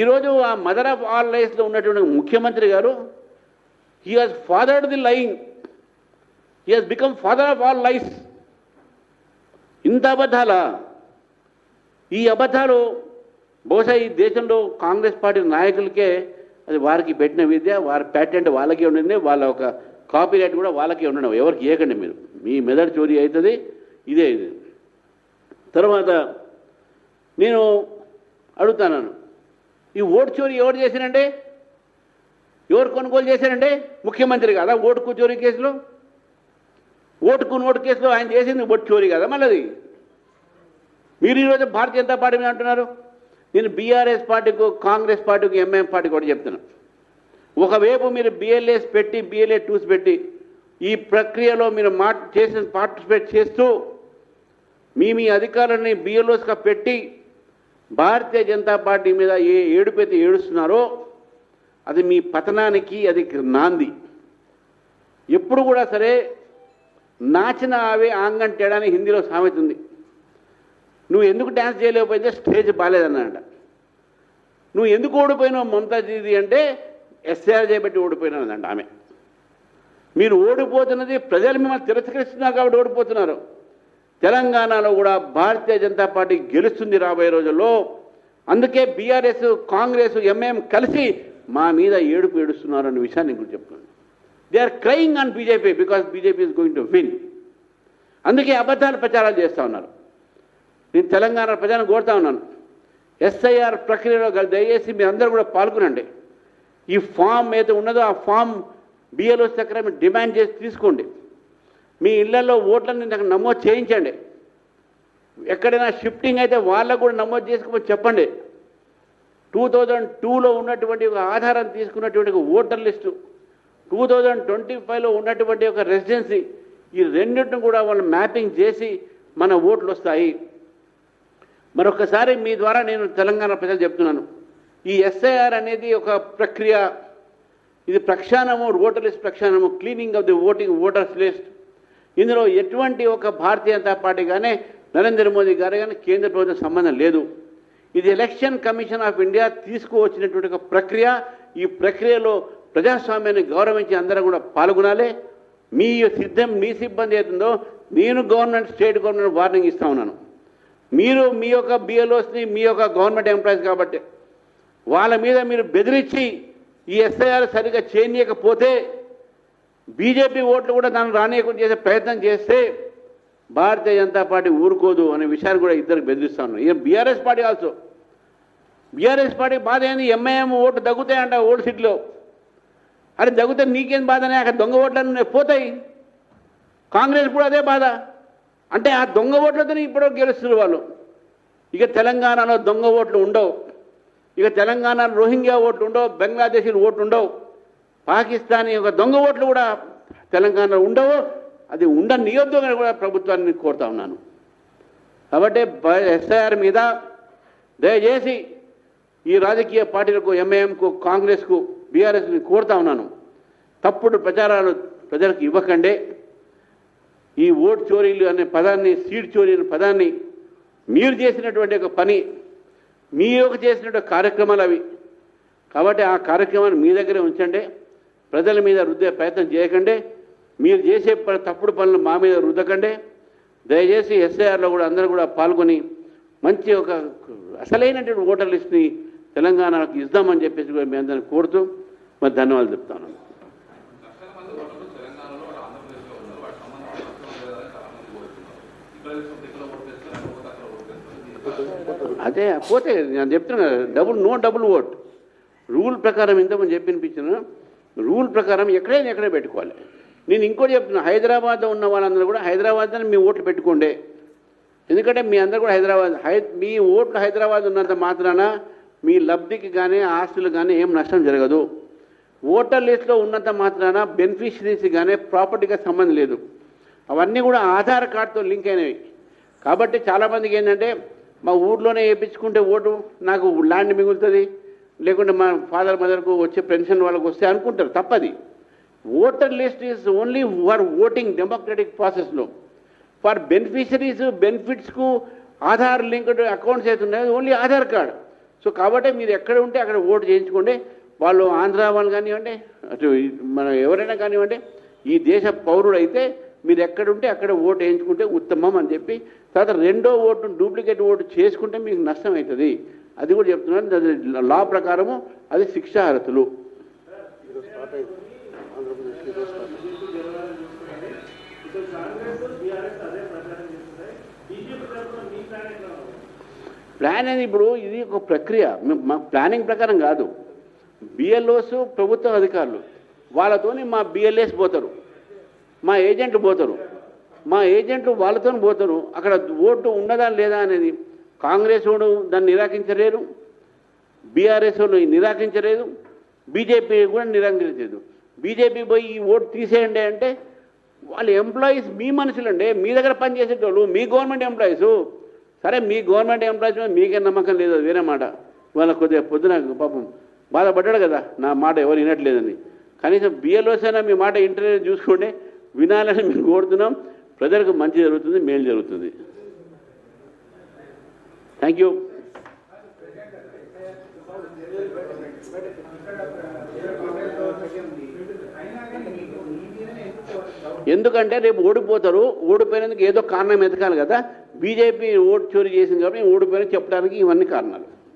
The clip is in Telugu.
ఈరోజు ఆ మదర్ ఆఫ్ ఆల్ లైస్లో ఉన్నటువంటి ముఖ్యమంత్రి గారు he has fathered the lying, he has become father of all lies. ఇంత అబద్ధాలా? ఈ అబద్ధాలు బహుశా ఈ దేశంలో కాంగ్రెస్ పార్టీ నాయకులకే అది వారికి పెట్టిన విద్య, వారి ప్యాటెంట్ వాళ్ళకే ఉండింది, వాళ్ళ ఒక కాపీ రైట్ కూడా వాళ్ళకే ఉండడం. ఎవరికి ఇవ్వకండి మీరు, మీ మెదడు చోరీ అవుతుంది. ఇదే ఇది. తర్వాత నేను అడుగుతాను, ఈ ఓటు చోరీ ఎవరు చేశారంటే, ఎవరు కొనుగోలు చేశారంటే? ముఖ్యమంత్రి కదా. ఓటుకు చోరీ కేసులో, ఓటుకు నోటు కేసులో ఆయన చేసింది ఓటు చోరీ కదా. మళ్ళీ మీరు ఈరోజు భారతీయ జనతా పార్టీ మీద అంటున్నారు. నేను బీఆర్ఎస్ పార్టీకు, కాంగ్రెస్ పార్టీకి, ఎంఐఎం పార్టీకి కూడా చెప్తున్నాను. ఒకవైపు మీరు బిఎల్ఏస్ పెట్టి, బిఎల్ఏ టూస్ పెట్టి ఈ ప్రక్రియలో మీరు చేసిన పార్టిసిపేట్ చేస్తూ మీ అధికారులని బిఎల్ఓస్గా పెట్టి భారతీయ జనతా పార్టీ మీద ఏ ఏడుపైతే ఏడుస్తున్నారో అది మీ పతనానికి అది నాంది. ఎప్పుడు కూడా సరే నాచిన ఆవే ఆంగన్ తేడాని హిందీలో సామెత ఉంది. నువ్వు ఎందుకు డ్యాన్స్ చేయలేకపోతే స్టేజ్ బాగాలేదన్నమాట. నువ్వు ఎందుకు ఓడిపోయినావు మమతాజీది అంటే ఎస్ఆర్ చేయబట్టి ఓడిపోయినాదంట ఆమె. మీరు ఓడిపోతున్నది ప్రజలు మిమ్మల్ని తిరస్కరిస్తున్నారు కాబట్టి ఓడిపోతున్నారు. తెలంగాణలో కూడా భారతీయ జనతా పార్టీ గెలుస్తుంది రాబోయే రోజుల్లో. అందుకే బీఆర్ఎస్, కాంగ్రెస్, ఎంఐఎం కలిసి మా మీద ఏడుపు ఏడుస్తున్నారు అనే విషయాన్ని నేను చెప్తున్నాను. They are crying on BJP because BJP is going to win. అందుకే అబద్ధాలు ప్రచారాలు చేస్తూ ఉన్నారు. నేను తెలంగాణ ప్రజలను కోరుతా ఉన్నాను, ఎస్ఐఆర్ ప్రక్రియలో దయచేసి మీరు అందరూ కూడా పాల్గొనండి. ఈ ఫామ్ ఏదో ఉన్నదో ఆ ఫామ్ బిఎల్ఓ దగ్గర మీరు డిమాండ్ చేసి తీసుకోండి. మీ ఇళ్లలో ఓట్లని నమోదు చేయించండి. ఎక్కడైనా షిఫ్టింగ్ అయితే వాళ్ళకు కూడా నమోదు చేసుకోమని చెప్పండి. 2002లో ఉన్నటువంటి ఒక ఆధారం తీసుకున్నటువంటి ఒక ఓటర్ లిస్టు, 2025లో ఉన్నటువంటి ఒక రెసిడెన్సీ, ఈ రెండింటిని కూడా వాళ్ళు మ్యాపింగ్ చేసి మన ఓట్లు వస్తాయి. మరొకసారి మీ ద్వారా నేను తెలంగాణ ప్రజలు చెప్తున్నాను, ఈ ఎస్ఐఆర్ అనేది ఒక ప్రక్రియ. ఇది ప్రక్షాళనము, ఓటర్ లిస్ట్ ప్రక్షాళనము, cleaning of the voters list. ఇందులో ఎటువంటి ఒక భారతీయ జనతా పార్టీ కానీ, నరేంద్ర మోదీ గారు కానీ, కేంద్ర ప్రభుత్వం సంబంధం లేదు. ఇది ఎలక్షన్ కమిషన్ ఆఫ్ ఇండియా తీసుకువచ్చినటువంటి ఒక ప్రక్రియ. ఈ ప్రక్రియలో ప్రజాస్వామ్యాన్ని గౌరవించి అందరూ కూడా పాల్గొనాలి. మీ సిబ్బంది అవుతుందో నేను గవర్నమెంట్, స్టేట్ గవర్నమెంట్ వార్నింగ్ ఇస్తా ఉన్నాను. మీరు మీ యొక్క బిఎల్ఓస్ని, మీ యొక్క గవర్నమెంట్ ఎంప్లాయీస్ కాబట్టి వాళ్ళ మీద మీరు బెదిరించి ఈ ఎస్ఐఆర్ సరిగ్గా చేయనీయకపోతే, బీజేపీ ఓట్లు కూడా దాన్ని రానియకుండా చేసే ప్రయత్నం చేస్తే భారతీయ జనతా పార్టీ ఊరుకోదు అనే విషయాన్ని కూడా ఇద్దరికి బెదిరిస్తా ఉన్నాను. ఈయన BRS party also. BRS party బాధ ఏంది? ఎంఐఎం ఓటు తగ్గుతాయంట ఓటు సీట్లో. అరే తగ్గితే నీకేం బాధనే? అక్కడ దొంగ ఓట్లన్నీ పోతాయి. కాంగ్రెస్ కూడా అదే బాధ. అంటే ఆ దొంగ ఓట్లతో ఇప్పుడు గెలుస్తున్నారు వాళ్ళు. ఇక తెలంగాణలో దొంగ ఓట్లు ఉండవు. ఇక తెలంగాణలో రోహింగ్యా ఓట్లు ఉండవు, బంగ్లాదేశీ ఓట్లు ఉండవు, పాకిస్తానీ ఒక దొంగ ఓట్లు కూడా తెలంగాణలో ఉండవు. అది ఉండనియొద్దు అని కూడా ప్రభుత్వాన్ని కోరుతా ఉన్నాను. కాబట్టి ఎస్ఐఆర్ మీద దయచేసి ఈ రాజకీయ పార్టీలకు, ఎంఐఎంకు, కాంగ్రెస్కు, బీఆర్ఎస్ని కోరుతా ఉన్నాను, తప్పుడు ప్రచారాలు ప్రజలకు ఇవ్వకండి. ఈ ఓటు చోరీలు అనే పదాన్ని, సీట్ చోరీ అనే పదాన్ని మీరు చేసినటువంటి ఒక పని, మీరు చేసినటువంటి కార్యక్రమాలు అవి. కాబట్టి ఆ కార్యక్రమాన్ని మీ దగ్గరే ఉంచండి. ప్రజల మీద రుద్దే ప్రయత్నం చేయకండి. మీరు చేసే తప్పుడు పనులు మా మీద రుద్దకండి. దయచేసి ఎస్ఐఆర్లో కూడా అందరూ కూడా పాల్గొని మంచి ఒక అసలైనటువంటి ఓటర్ లిస్ట్ని తెలంగాణకు ఇద్దామని చెప్పేసి కూడా మీ అందరిని కోరుతూ మరి ధన్యవాదాలు చెప్తాను. అదే పోతే నేను చెప్తున్నా కదా, డబుల్ ఓట్ రూల్ ప్రకారం ఇంతకుముందు చెప్పినిపించిన రూల్ ప్రకారం ఎక్కడే పెట్టుకోవాలి. నేను ఇంకోటి చెప్తున్నా, హైదరాబాద్లో ఉన్న వాళ్ళందరూ కూడా హైదరాబాద్లో మీ ఓట్లు పెట్టుకోండి. ఎందుకంటే మీ అందరూ కూడా మీ ఓట్లు హైదరాబాద్ ఉన్నంత మాత్రాన మీ లబ్ధికి కానీ, ఆస్తులు కానీ ఏం నష్టం జరగదు. ఓటర్ లిస్ట్లో ఉన్నంత మాత్రాన బెనిఫిషరీస్ కానీ ప్రాపర్టీగా సంబంధం లేదు. అవన్నీ కూడా ఆధార్ కార్డుతో లింక్ అయినవి. కాబట్టి చాలామందికి ఏంటంటే, మా ఊర్లోనే వేయించుకుంటే ఓటు నాకు ల్యాండ్ మిగులుతుంది, లేకుంటే మా ఫాదర్ మదర్కు వచ్చే పెన్షన్ వాళ్ళకు వస్తే అనుకుంటారు. తప్పది. Voter list is only for voting democratic ప్రాసెస్లో. ఫర్ బెనిఫిషరీస్, బెనిఫిట్స్కు ఆధార్ లింక్డ్ అకౌంట్స్ అవుతున్నాయి, ఓన్లీ ఆధార్ కార్డ్. సో కాబట్టి మీరు ఎక్కడ ఉంటే అక్కడ ఓటు చేయించుకోండి. వాళ్ళు ఆంధ్ర వాళ్ళు కానివ్వండి, అటు మన ఎవరైనా కానివ్వండి, ఈ దేశ పౌరుడు అయితే మీరు ఎక్కడుంటే అక్కడ ఓటు వేయించుకుంటే ఉత్తమం అని చెప్పి, తర్వాత రెండో ఓటు డూప్లికేట్ ఓటు చేసుకుంటే మీకు నష్టం అవుతుంది. అది కూడా చెప్తున్నాను. అది లా ప్రకారము అది శిక్షార్హతలు. ప్లాన్ అనేది ఇప్పుడు ఇది ఒక ప్రక్రియ, మా ప్లానింగ్ ప్రకారం కాదు. బిఎల్ఓస్ ప్రభుత్వ అధికారులు వాళ్ళతోని మా బిఎల్ఏస్ పోతారు, మా ఏజెంట్లు పోతారు, మా ఏజెంట్లు వాళ్ళతో పోతారు. అక్కడ ఓటు ఉన్నదా లేదా అనేది కాంగ్రెస్ వాడు దాన్ని నిరాకరించలేరు, బీఆర్ఎస్ వాళ్ళు నిరాకరించలేదు, బీజేపీ కూడా నిరాకరించలేదు. బీజేపీ పోయి ఈ ఓటు తీసేయండి అంటే వాళ్ళ ఎంప్లాయీస్ మీ మనుషులండి, మీ దగ్గర పనిచేసేటోళ్ళు, మీ గవర్నమెంట్ ఎంప్లాయీసు. సరే మీ గవర్నమెంట్ ఎంప్లాయీస్ మీద మీకే నమ్మకం లేదు, వేరే మాట. వాళ్ళ కొద్దిగా పొద్దున పాపం బాధపడ్డాడు కదా నా మాట ఎవరు వినట్లేదని. కనీసం బిఎల్ఓస్ అయినా మీ మాట ఇంటర్వ్యూ చూసుకోండి, వినాలని మేము కోరుతున్నాం. ప్రజలకు మంచి జరుగుతుంది, మేలు జరుగుతుంది. Thank you. ఎందుకంటే రేపు ఓడిపోతారు, ఓడిపోయినందుకు ఏదో కారణం ఎతకాలి కదా. బీజేపీ ఓటు చోరీ చేసింది కాబట్టి ఓడిపోయిన చెప్పడానికి ఇవన్నీ కారణాలు.